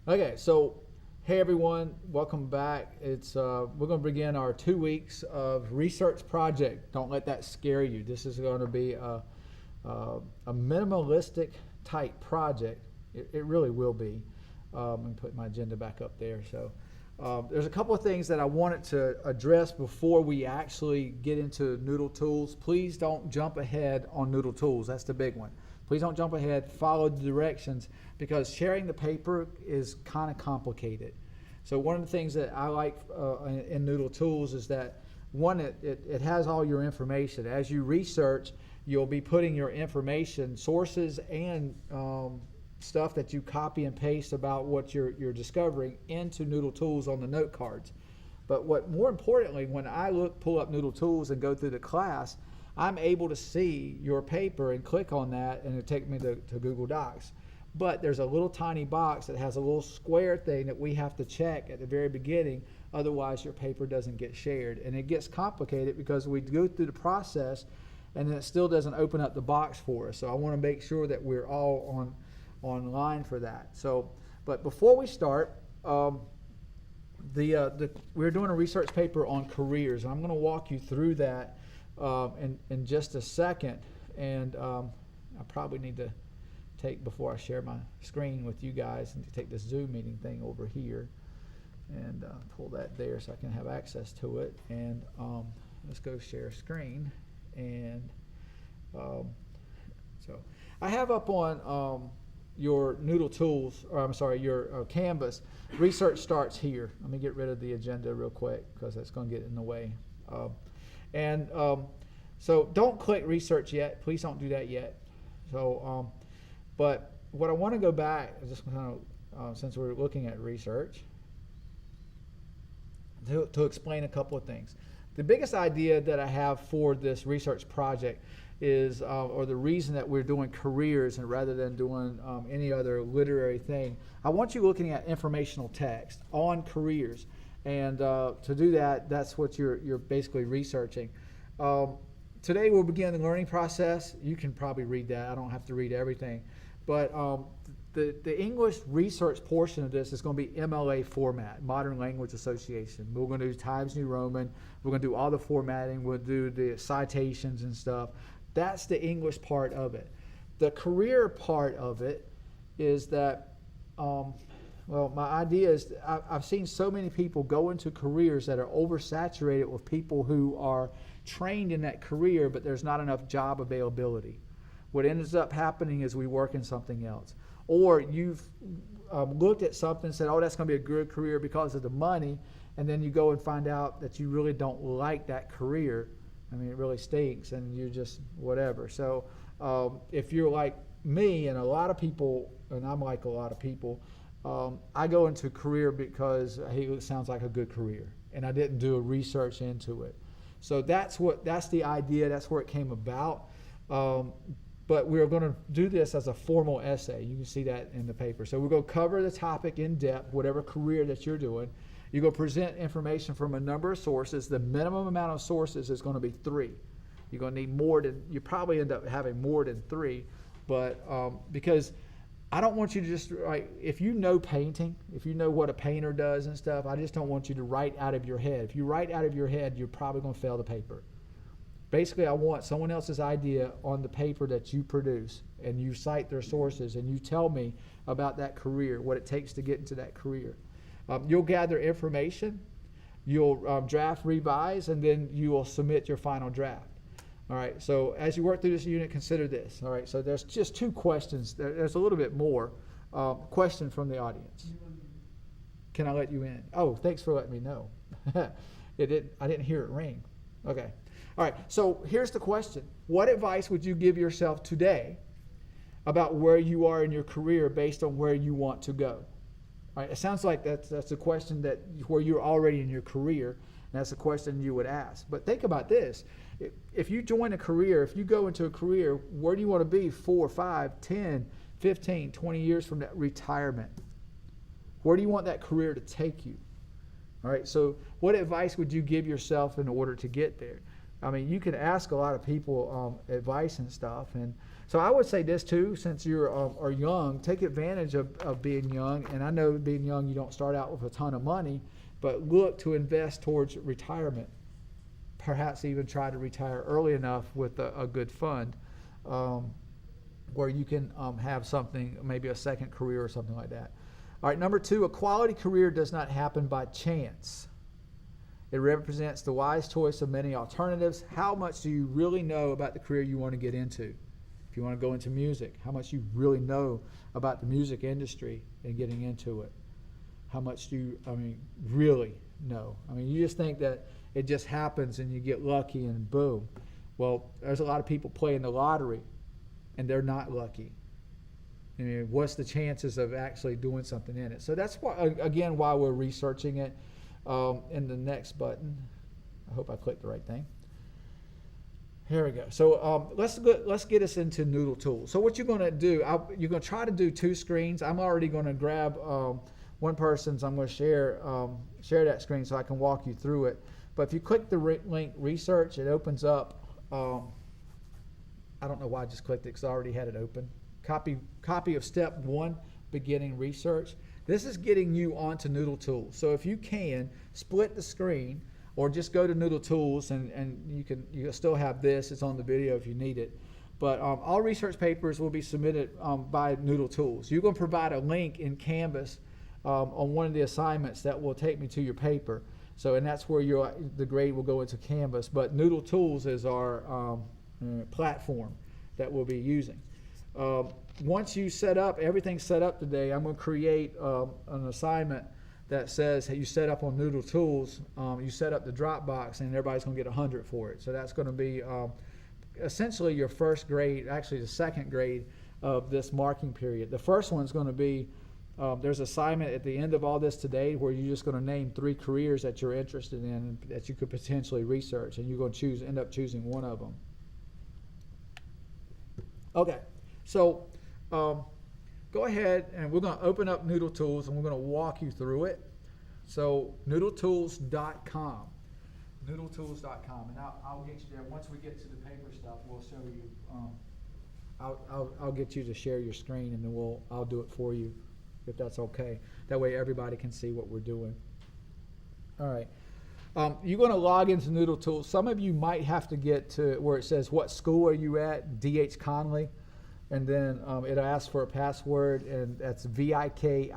Okay, so hey everyone, welcome back. It's we're going to begin our 2 weeks of research project. Don't let that scare you. This is going to be a minimalistic type project. It really will be. Let me put my agenda back up there. So there's a couple of things that I wanted to address before we actually get into Noodle Tools. Please don't jump ahead on Noodle Tools. That's the big one. Please don't jump ahead. Follow the directions because sharing the paper is kind of complicated. So one of the things that I like in Noodle Tools is that one, it has all your information. As you research, you'll be putting your information, sources, and stuff that you copy and paste about what you're discovering into Noodle Tools on the note cards. But what more importantly, when I pull up Noodle Tools and go through the class, I'm able to see your paper and click on that, and it'll take me to Google Docs. But there's a little tiny box that has a little square thing that we have to check at the very beginning, otherwise your paper doesn't get shared. And it gets complicated because we go through the process and then it still doesn't open up the box for us. So I want to make sure that we're all online for that. So, but before we start, we're doing a research paper on careers, and I'm going to walk you through that in just a second. And I probably need to before I share my screen with you guys, and to take this Zoom meeting thing over here and pull that there so I can have access to it. And let's go share screen. And so I have up on your Noodle Tools, or I'm sorry, your Canvas, research starts here. Let me get rid of the agenda real quick because that's going to get in the way. So don't click research yet. Please don't do that yet. So, but what I want to go back, just kind of, since we're looking at research, to explain a couple of things. The biggest idea that I have for this research project is, or the reason that we're doing careers and rather than doing any other literary thing, I want you looking at informational text on careers. And to do that, that's what you're basically researching. Today we'll begin the learning process. You can probably read that. I don't have to read everything. But the English research portion of this is going to be MLA format, Modern Language Association. We're going to do Times New Roman. We're going to do all the formatting. We'll do the citations and stuff. That's the English part of it. The career part of it is that, well, my idea is I've seen so many people go into careers that are oversaturated with people who are trained in that career, but there's not enough job availability. What ends up happening is we work in something else. Or you've looked at something and said, oh, that's going to be a good career because of the money, and then you go and find out that you really don't like that career. I mean, it really stinks, and you're just whatever. So if you're like me and a lot of people, and I'm like a lot of people, I go into career because hey, it sounds like a good career, and I didn't do a research into it. So that's the idea. That's where it came about. But we're going to do this as a formal essay. You can see that in the paper. So we're going to cover the topic in depth, whatever career that you're doing. You're going to present information from a number of sources. The minimum amount of sources is going to be 3. You're going to need more than, you probably end up having more than 3, but because I don't want you to just, like, if you know painting, if you know what a painter does and stuff, I just don't want you to write out of your head. If you write out of your head, you're probably going to fail the paper. Basically, I want someone else's idea on the paper that you produce, and you cite their sources, and you tell me about that career, what it takes to get into that career. You'll gather information, you'll draft, revise, and then you will submit your final draft. All right, so as you work through this unit, consider this. All right, so there's just 2 questions. There's a little bit more. Question from the audience. Can I let you in? Oh, thanks for letting me know. I didn't hear it ring. Okay. All right, so here's the question. What advice would you give yourself today about where you are in your career based on where you want to go? All right, it sounds like that's a question that where you're already in your career, and that's a question you would ask. But think about this. If you join a career, if you go into a career, where do you want to be 4, 5, 10, 15, 20 years from that retirement? Where do you want that career to take you? All right, so what advice would you give yourself in order to get there? I mean, you can ask a lot of people advice and stuff. And so I would say this too, since you are young, take advantage of being young. And I know being young, you don't start out with a ton of money, but look to invest towards retirement. Perhaps even try to retire early enough with a good fund where you can have something, maybe a second career or something like that. All right, number 2, a quality career does not happen by chance. It represents the wise choice of many alternatives. How much do you really know about the career you want to get into? If you want to go into music, how much you really know about the music industry and getting into it? How much do you, really know? You just think that it just happens and you get lucky and boom. Well, there's a lot of people playing the lottery and they're not lucky. What's the chances of actually doing something in it? So that's why, again, why we're researching it. In the next button, I hope I clicked the right thing. Here we go. So let's get us into Noodle Tools. So what you're going to do, you're going to try to do 2 screens. I'm already going to grab one person's. I'm going to share that screen so I can walk you through it. But if you click the link research, it opens up. I don't know why I just clicked it because I already had it open. Copy of step 1, beginning research. This is getting you onto Noodle Tools. So if you can, split the screen or just go to Noodle Tools and you'll still have this. It's on the video if you need it. But all research papers will be submitted by Noodle Tools. You're going to provide a link in Canvas on one of the assignments that will take me to your paper. So, and that's where the grade will go into Canvas. But Noodle Tools is our platform that we'll be using. Once you set up, everything's set up today, I'm going to create an assignment that says, hey, you set up on Noodle Tools, you set up the Dropbox, and everybody's going to get 100 for it. So that's going to be essentially your first grade, actually the second grade of this marking period. The first one's going to be, there's an assignment at the end of all this today where you're just going to name 3 careers that you're interested in that you could potentially research, and you're going to end up choosing one of them. Okay, so go ahead and we're going to open up Noodle Tools and we're going to walk you through it. So noodletools.com, noodletools.com, and I'll get you there. Once we get to the paper stuff, we'll show you. I'll get you to share your screen, and then I'll do it for you, if that's okay. That way everybody can see what we're doing. All right. You're going to log into Noodle Tools. Some of you might have to get to where it says, what school are you at? D.H. Conley. And then it'll ask for a password, and that's VIKINGS.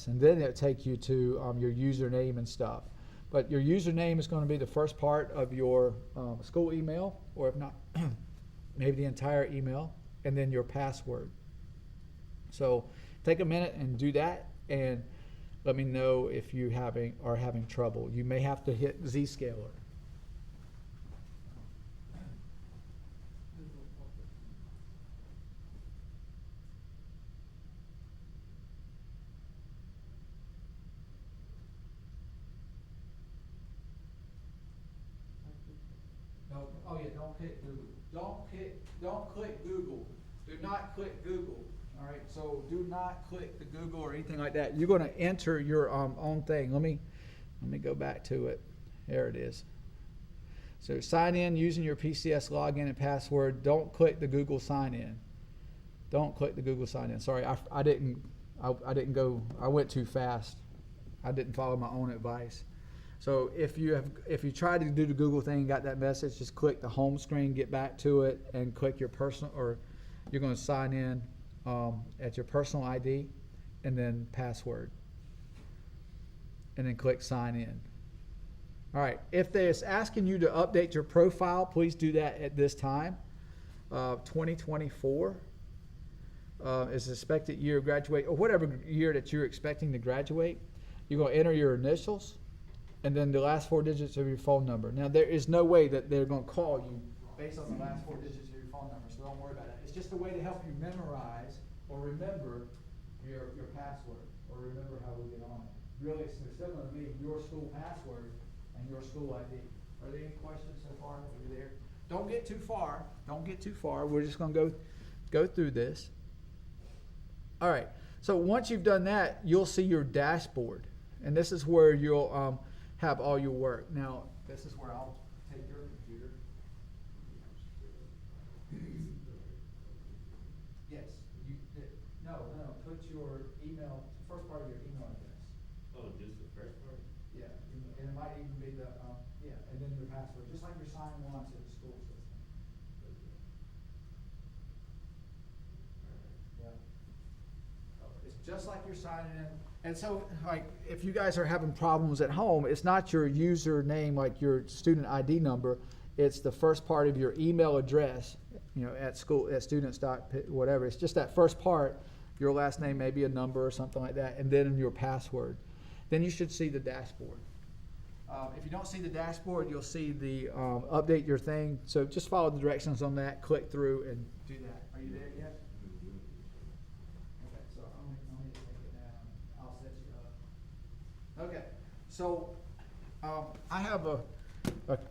And then it'll take you to your username and stuff. But your username is going to be the first part of your school email, or if not, maybe the entire email, and then your password. So take a minute and do that, and let me know if you are having trouble. You may have to hit Zscaler. No, oh yeah, don't click Google. Don't click Google. Do not click Google. All right, so do not click the Google or anything like that. You're going to enter your own thing. Let me go back to it. There it is. So sign in using your PCS login and password. Don't click the Google sign in. Don't click the Google sign in. Sorry, I didn't go. I went too fast. I didn't follow my own advice. So if you tried to do the Google thing and got that message, just click the home screen, get back to it, and click your personal, or you're going to sign in at your personal ID and then password, and then click sign in. All right, if they're asking you to update your profile, please do that at this time. 2024 is the expected year of graduate, or whatever year that you're expecting to graduate. You're going to enter your initials and then the last 4 digits of your phone number. Now, there is no way that they're going to call you based on the last 4 digits of your phone number, so don't worry about that. It's just a way to help you memorize or remember your password, or remember how we get on it. Really, it's still going to be your school password and your school ID. Are there any questions so far? Are you there? Don't get too far. Don't get too far. We're just going to go through this. All right. So once you've done that, you'll see your dashboard, and this is where you'll have all your work. Now, this is where I'll take your part of your email address. Oh, just the first part? Yeah, and it might even be the, yeah, and then your password, just like you're signing on to the school system. Yeah. It's just like you're signing in. And so, like, if you guys are having problems at home, it's not your username, like your student ID number. It's the first part of your email address, at school, at students dot whatever. It's just that first part. Your last name may be a number or something like that, and then your password. Then you should see the dashboard. If you don't see the dashboard, you'll see the update your thing. So just follow the directions on that, click through, and do that. Are you there yet? Okay, so I'm gonna take it down. I'll set you up. Okay, so I have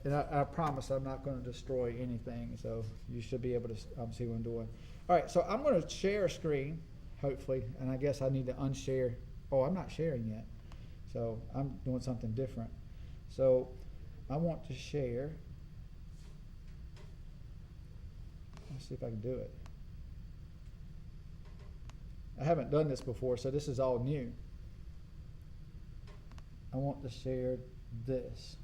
and I promise I'm not going to destroy anything, so you should be able to see what I'm doing. All right, so I'm going to share a screen, hopefully, and I guess I need to unshare. Oh, I'm not sharing yet, so I'm doing something different. So I want to share. Let's see if I can do it. I haven't done this before, so this is all new. I want to share this.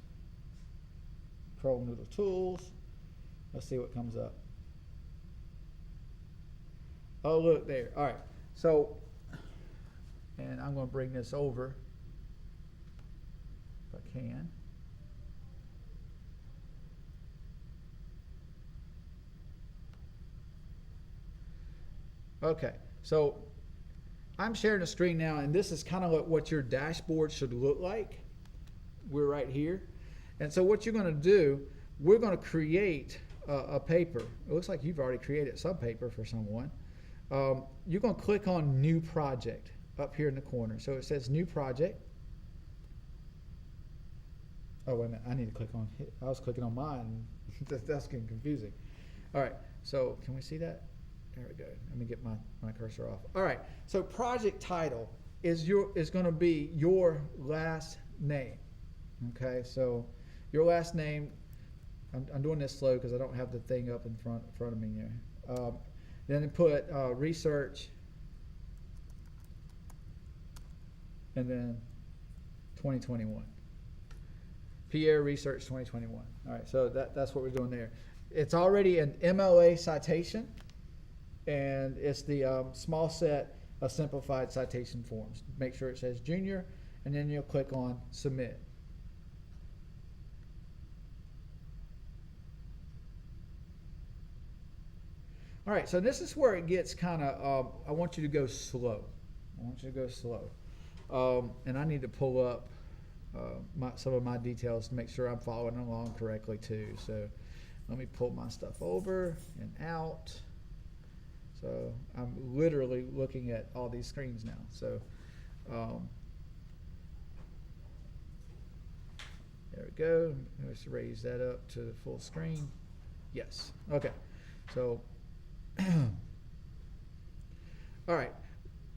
Pro Noodle Tools. Let's see what comes up. Oh, look there. All right. So, and I'm going to bring this over if I can. Okay. So I'm sharing the screen now, and this is kind of what your dashboard should look like. We're right here. And so what you're going to do, we're going to create a paper. It looks like you've already created some paper for someone. You're going to click on New Project up here in the corner. So it says New Project. Oh, wait a minute. I need to click on it. I was clicking on mine. That's getting confusing. All right. So can we see that? There we go. Let me get my cursor off. All right. So project title is going to be your last name. Okay. So your last name, I'm doing this slow because I don't have the thing up in front of me here. Then put research, and then 2021. Pierre Research 2021. All right, so that's what we're doing there. It's already an MLA citation, and it's the small set of simplified citation forms. Make sure it says junior, and then you'll click on submit. All right, so this is where it gets kind of, I want you to go slow. And I need to pull up some of my details to make sure I'm following along correctly too. So let me pull my stuff over and out. So I'm literally looking at all these screens now. So there we go. Let's raise that up to the full screen. Yes. Okay. So all right.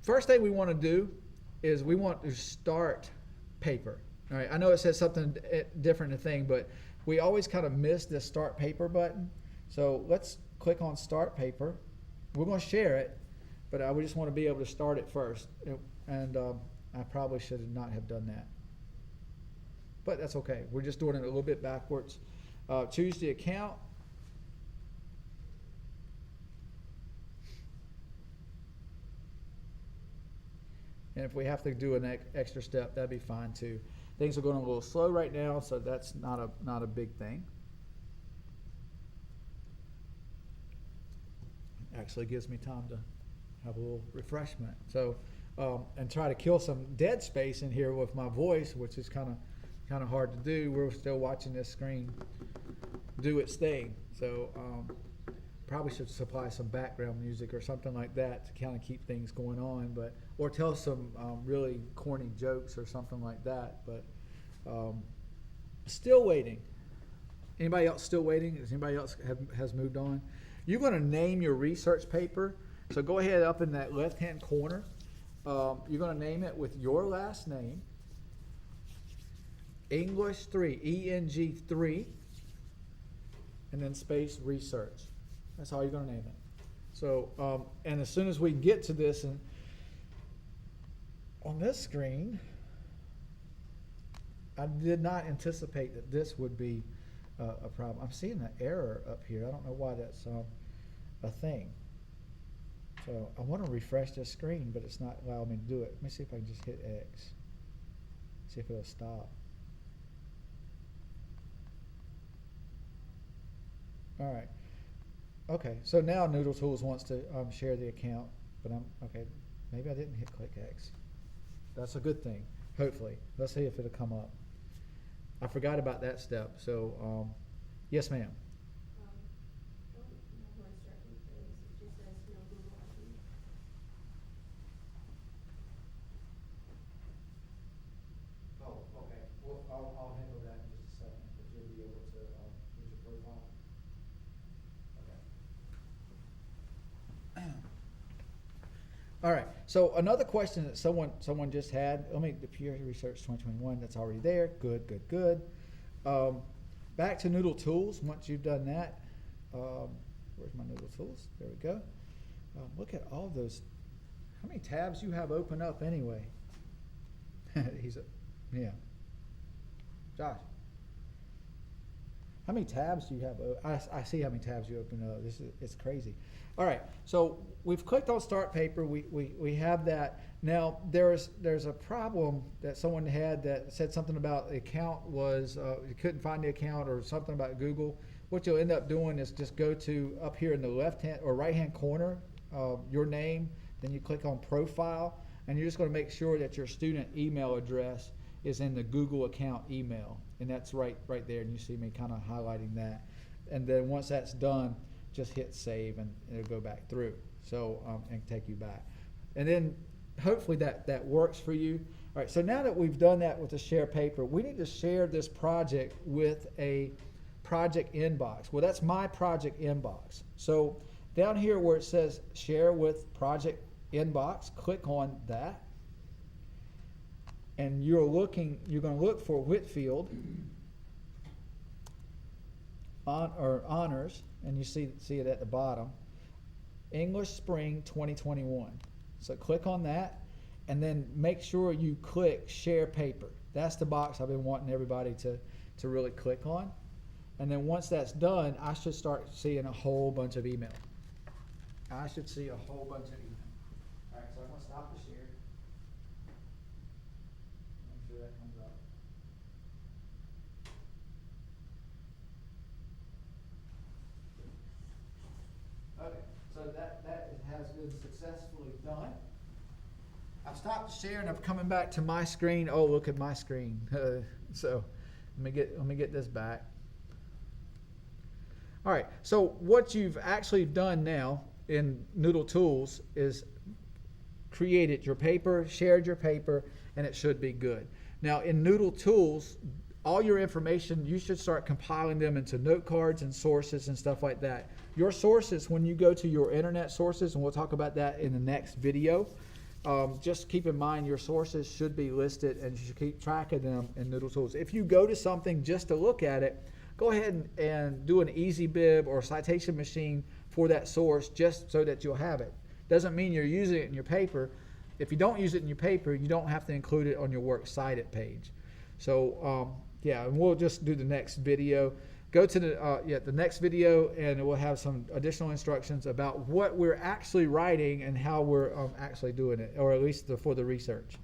First thing we want to do is we want to start paper. All right. I know it says something different in the thing, but we always kind of miss this start paper button. So let's click on start paper. We're going to share it, but I just want to be able to start it first. And I probably should not have done that. But that's okay. We're just doing it a little bit backwards. Choose the account. And if we have to do an extra step, that'd be fine too. Things are going a little slow right now, so that's not a big thing. Actually gives me time to have a little refreshment. So, and try to kill some dead space in here with my voice, which is kind of hard to do. We're still watching this screen do its thing. So, probably should supply some background music or something like that to kind of keep things going on, or tell some really corny jokes or something like that. But still waiting. Anybody else still waiting? Does anybody else has moved on? You're going to name your research paper. So go ahead up in that left-hand corner. You're going to name it with your last name, English 3, ENG 3, and then space research. That's how you're going to name it. So, and as soon as we get to this, and on this screen, I did not anticipate that this would be a problem. I'm seeing an error up here. I don't know why that's a thing. So I want to refresh this screen, but it's not allowing me to do it. Let me see if I can just hit X. See if it'll stop. All right. Okay, so now Noodle Tools wants to share the account, but okay. Maybe I didn't hit click X. That's a good thing, hopefully. Let's see if it'll come up. I forgot about that step, so yes, ma'am. Don't know where certain things, it just says no Google ID. Oh, okay. Well, I'll handle that in just a second, but you'll be able to use your profile. Okay. All right. So another question that someone just had. The Peer Research 2021. That's already there. Good, good, good. Back to Noodle Tools. Once you've done that, where's my Noodle Tools? There we go. Look at all those. How many tabs you have open up anyway? Yeah. Josh, how many tabs do you have? I see how many tabs you open up. It's crazy. All right, so we've clicked on Start Paper. We have that. Now there's a problem that someone had that said something about the account was you couldn't find the account or something about Google. What you'll end up doing is just go to up here in the left hand or right hand corner, your name. Then you click on Profile, and you're just going to make sure that your student email address is in the Google account email, and that's right there. And you see me kind of highlighting that. And then once that's done, just hit save, and it'll go back through. So and take you back. And then hopefully that works for you. All right. So now that we've done that with the share paper, we need to share this project with a project inbox. Well, that's my project inbox. So down here where it says share with project inbox, click on that. And you're going to look for Whitfield honors, and you see it at the bottom, English Spring 2021. So click on that, and then make sure you click Share Paper. That's the box I've been wanting everybody to really click on. And then once that's done, I should start seeing a whole bunch of email. I should see a whole bunch of email. All right, so I'm going to stop the share. Make sure that comes up. Okay, so that has been successfully done. I've stopped sharing. I'm coming back to my screen. Oh, look at my screen. So let me get this back. All right. So what you've actually done now in Noodle Tools is created your paper, shared your paper, and it should be good. Now in Noodle Tools, all your information, you should start compiling them into note cards and sources and stuff like that. Your sources, when you go to your internet sources, and we'll talk about that in the next video, just keep in mind your sources should be listed, and you should keep track of them in Noodle Tools. If you go to something just to look at it, go ahead and do an EasyBib or citation machine for that source just so that you'll have it. Doesn't mean you're using it in your paper. If you don't use it in your paper, you don't have to include it on your works cited page. So yeah, and we'll just do the next video. Go to the next video, and it will have some additional instructions about what we're actually writing and how we're actually doing it, or at least for the research.